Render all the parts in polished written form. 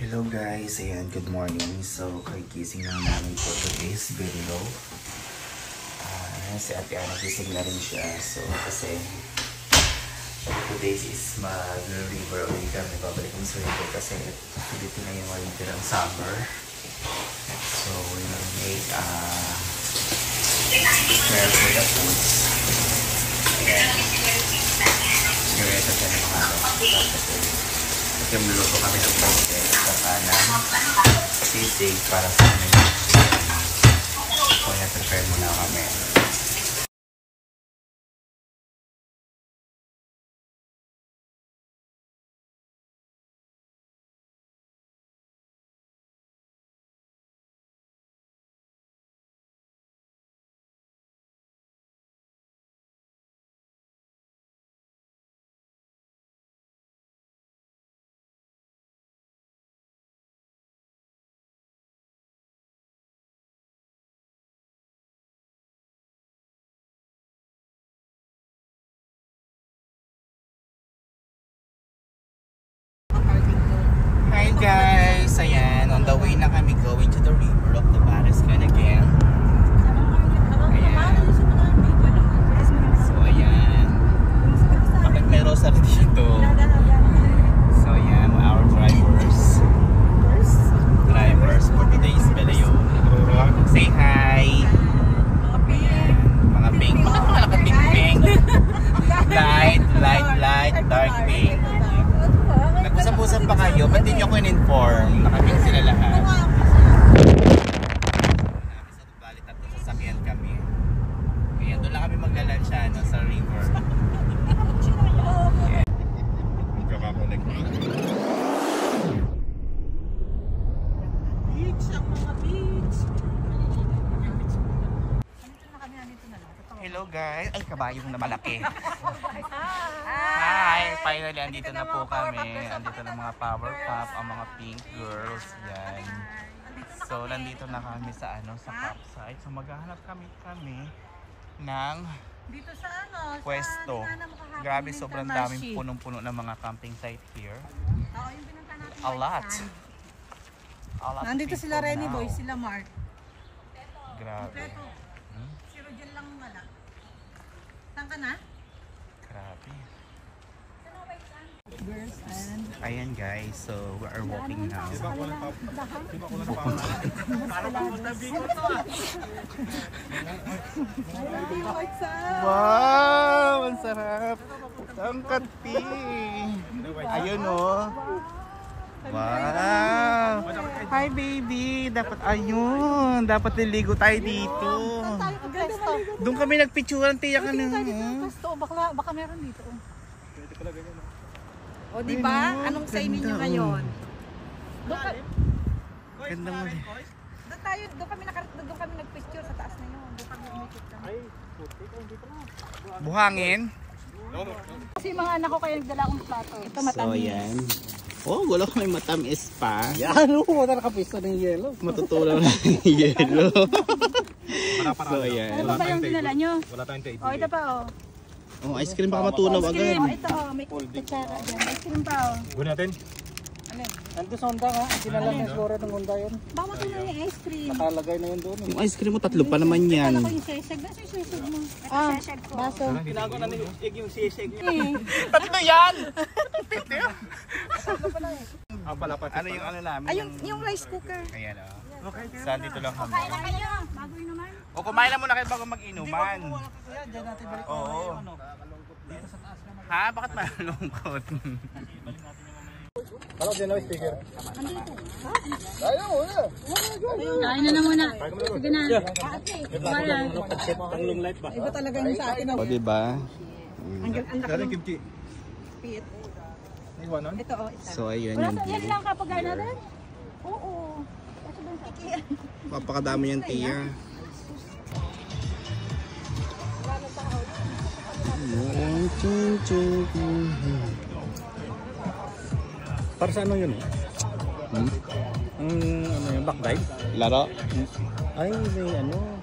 Hello guys, ayan, good morning. So, kagising lang namin for today's video. Si Ate Ana, gising na rin siya. So, kasi today's is mag-river ulit kami. Babalik kami sa river kasi dito na yung walang summer. So, we will make prepare for the foods. Ayan. Nireta siya ng mga at yung luto kami ng poke at saka ng sisig para sa amin. So, yan, prepare muna kami. Hi guys! Ayan, on the way na kami going to the river of the Bariscan again. Ayan. So ayan. Bakit may rosary dito? So ayan, our drivers for today's video. Say hi! Mga pink. Bakit mga naka-pink-pink? Light, dark pink. Nag-usap-usap pa kayo, ba't di nyo ko in-inform? Nakaping sila lahat. Bali, tatlong sasakyan kami. Kaya doon lang kami maglalancha sa river. Magkakakonect mo. Beach, ang mga beach. Hello guys. Ay, kabayong na malaki. Hi! Finally, andito na po kami. Andito na mga power pop, ang mga pink girls. Yan. So, nandito na kami sa sa campsite. So, maghahanap kami ng dito sa pwesto. Grabe, sobrang daming punong-puno ng mga camping site here. A lot. Nandito sila Renny Boy, sila Mark. Grabe. Si Rogel lang wala. Saan ka na? Grabe. Girls and... Ayan guys, so we are walking now. Wow! Ang sarap! Ang kati! Ayun o! Wow! Hi baby! Dapat niligo tayo dito. Doon kami nagpicturan, tiyak ka na. Baka meron dito. O diba? Anong sa inyo ngayon? Ganda mo. Doon kami nagpicture sa taas na yun. Doon kami umikit kami. Buhangin? Kasi mga anak ko kayo nagdala akong plato. Ito matamis. So yan. Oh, wala kami matamis pa. Yan o, wala nakapista ng yelo. Matutulaw na yung yelo. So yan. Ano ba yung dinala nyo? Wala tayong tayo. O, ito pa o. Oh, ice cream baka matunaw agad. Ito o, may kutsara dyan. Ice cream pa o. Gawin natin. Nandun sa Honda nga, sinalang yung flora ng Honda yun. Baka matunaw yung ice cream. Nakalagay na yun doon. Yung ice cream mo, tatlo pa naman yan. Ito yung seseg. Nasa yung seseg mo? Seseg ko. Baso. Tinago na yung sisig. Tatlo yan! Ano yung namin? Ay, yung rice cooker. Ayan o. Saan dito lang kami. Kain na kayo. Bago inuman. O kumain na muna kayo bago mag-inuman. Oo. Ha? Bakit malungkot? Hello, din na speaker. Kain na muna. Sige na. Ang light ba? Iba talaga yung sa atin. O diba? Daling kimchi. Pit. Iwanan? Ito o. So ayun Wala yung sa yan view. lang kapag gano'n natin? Oo. Kasi doon sa akin. Papakadami yung tiya. Para sa ano yun eh? Ang ano yung back dive? Laro? Ay, may ano.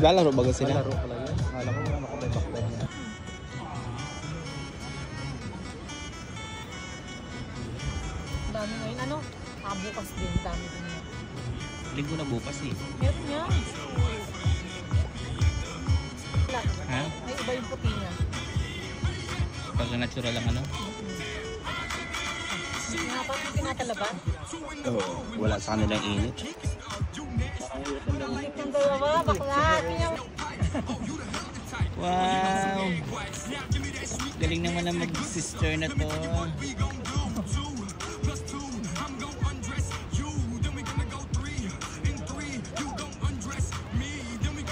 Lalaro baga sila? Laro pala yun. Alam ko yung back dive niya. Dami ngayon ano? Bukas din, dami din yan. Linggo na bukas eh. Meron yan. Wala. Ha? May iba yung puti niya. Pag natural lang ano? Tinatalaban? Oo, wala sa kanilang init. Init ng dalawa, bakla. Wow! Galing naman na mag-sister na to.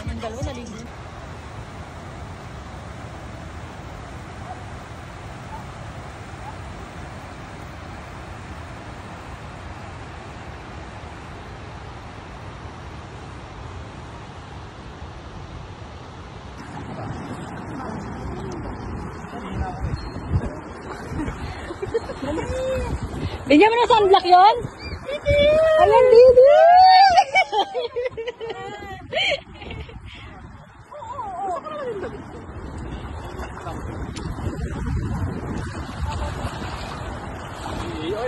Ang dalawa naligo. Bigyan mo na sunblock yun? Ayan, Didi!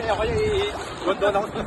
Ako yung i-gondon ako.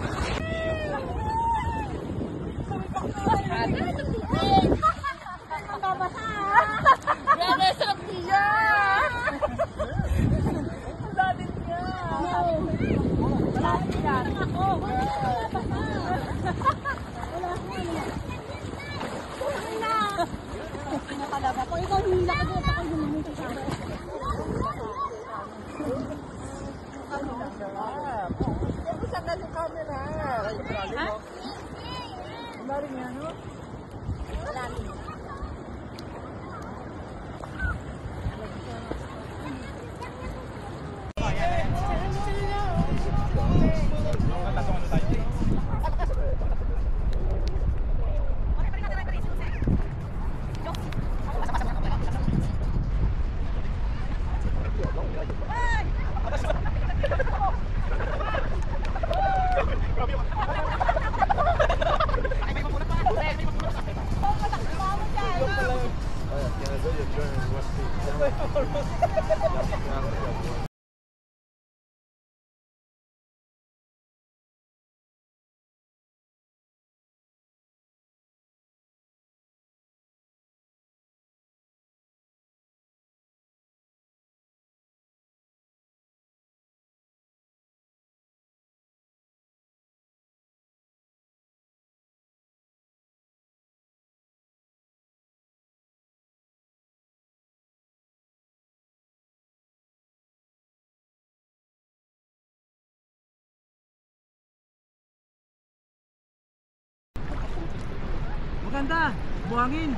Maganda, buhangin.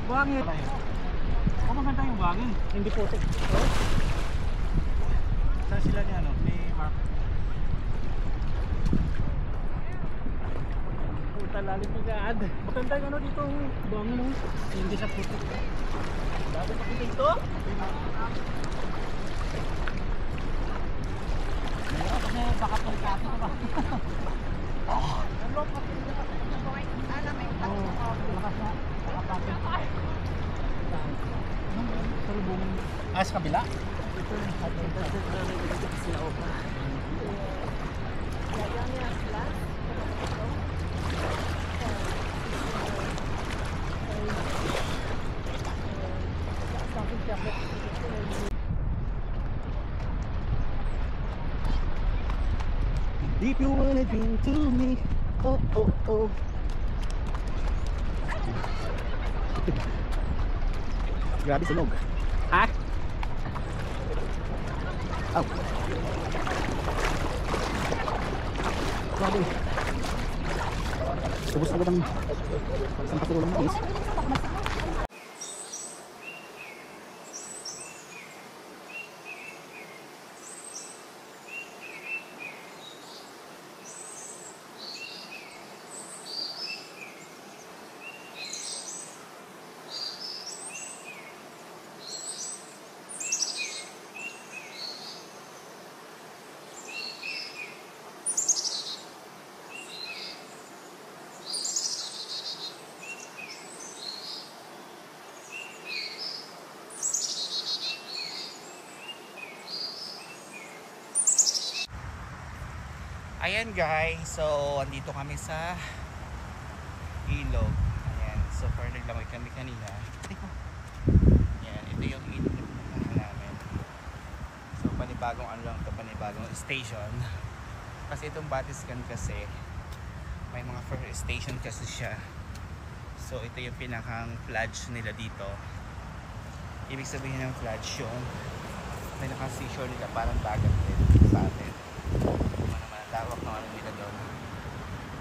Buhangin. Oh, maganda yung buhangin. Hindi po ito. Saan sila ni ano? Ni Mark. Puta lalim agad. Maganda yung ano dito, buhangin mo. Hindi sa puto. Dapat ako dito. Baka pagkato ka ba? Sa kabila? If you wanna be to me, oh oh oh. Grabe sunog. Ha? Oh. Grabe. Subos agad ang isang patulong ng is. Ayan guys, so andito kami sa ilog. Ayan, so far naglamay kami kanina. Ayan, ito yung ilog na pupuntahan namin. So panibagong ano lang to, panibagong station. Kasi itong Batiscan kasi may mga first station kasi siya. So ito yung pinakang flags nila dito. Ibig sabihin ng flags yung may naka-seashore nila, parang dagat din sa atin. Lawak ng ano nila doon,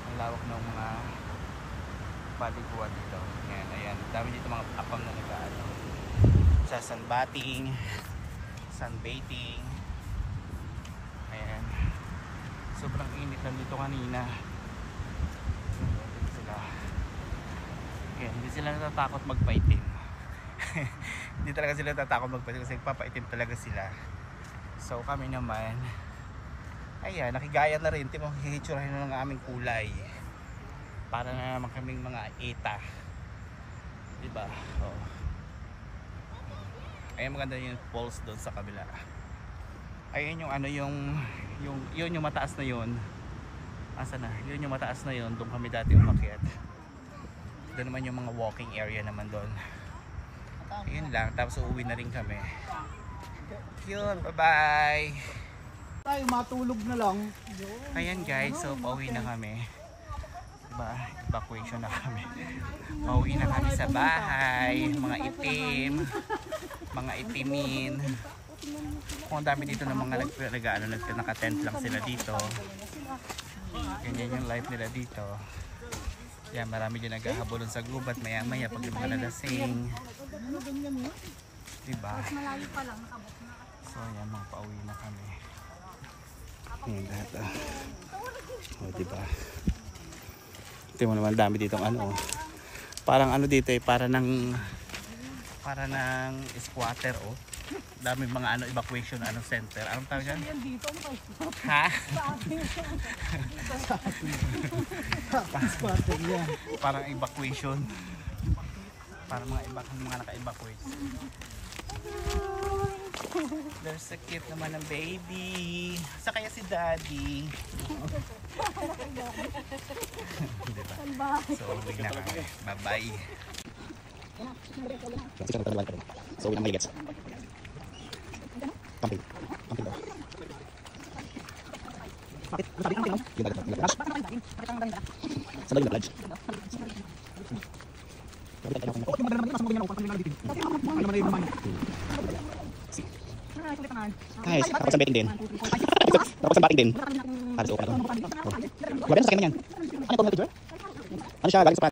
ang lawak ng mga paliguan dito. Ayan, ayan, dami dito mga apang na nag-ano sa sunbathing, sunbathing. Ayan, sobrang init lang dito kanina. Ayan, hindi sila natatakot magpaitim. Hindi talaga sila natatakot magpaitim kasi papaitim talaga sila. So kami naman, ayan, nakigaya na rin. Timo, hihitsurahin na ng aming kulay. Para na naman kaming mga eta. Diba? Oh. Ayan, maganda yung falls doon sa kabila. Ayan yung ano yun yung mataas na yun. Asa na? Yun yung mataas na yun. Doon kami dati umakyat. Doon naman yung mga walking area naman doon. Ayun lang. Tapos uuwi na rin kami. Yun, bye-bye! Tayo matulog na lang. Ayan guys, so pauwi na kami. Diba? Evacuation na kami. Pauwi na kami sa bahay. Mga itim. Mga itimin. Kung dami dito ng mga nag-ano, naka-tent lang sila dito. Ganyan yung life nila dito. Yan, marami din naghahabulon sa gubat. Maya-maya pag yung mga nalasing. Diba? So yan, mga pauwi na kami. Ayan lahat o diba, ito mo naman dami ditong ano, parang ano dito eh, para ng squatter o dami mga ano, evacuation ano center, anong tawag dyan? Ha? Parang evacuation, parang mga naka-evacuate. There's a cute naman ng baby. Sa kaya si daddy. Diba? So, uwi na kami. Bye-bye. So, uwi na may gets. Camping. Camping daw. Bakit? Ano sabi? Camping, no? Yung dagat. Sa dagat na lodge. Guys, tapos ang betting din. Tapos ang batting din. Halos open na to. Maganda sa kanya yan. Ano ito? Ano siya? Galing sa